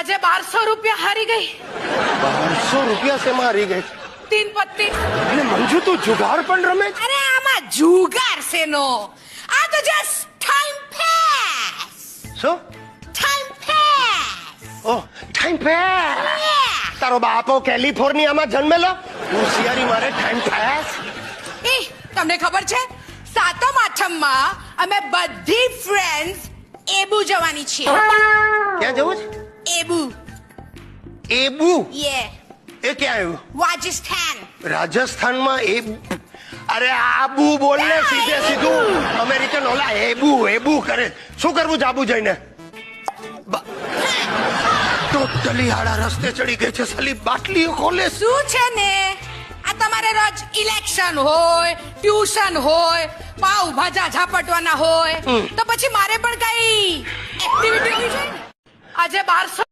આજે 1200 રૂપિયા હારી ગઈ। 1200 રૂપિયા શેમાં હારી ગઈ? 3 પત્તી। અને મંજુ તું જુગાર પણ રમે છે? અરે આમાં જુગાર શેનો, આ તો જસ્ટ ટાઈમ પાસ। શું? Time pass. ઓ ટાઈમ પાસ। તારો બાપો કેલિફોર્નિયામાં જન્મેલો, હોશિયારી મારે ટાઈમ પાસ। એ તમને ખબર છે, સાતમ આઠમમાં અમે બધી ફ્રેન્ડ્સ એબુ જવાની છીએ। ક્યાં જવું છે? એબુ। એબુ? યે, એ ક્યાં આવ્યું? રાજસ્થાન। રાજસ્થાનમાં એબુ? અરે આબુ બોલ ને સીધે સીધું। અમેરિકન ઓલા એબુ એબુ કરે। શું કરવું જાબુ જઈને? ટોટલી આડા રસ્તે ચડી ગઈ છે સાલી, બાટલીઓ ખોલે। શું છે ને, આ તમારે રોજ ઇલેક્શન હોય, ટ્યુશન હોય, પાવ ભાજા ઝાપટવાના હોય, તો પછી મારે પણ કઈ એક્ટિવિટી હોવી જોઈએ ને। આજે 1200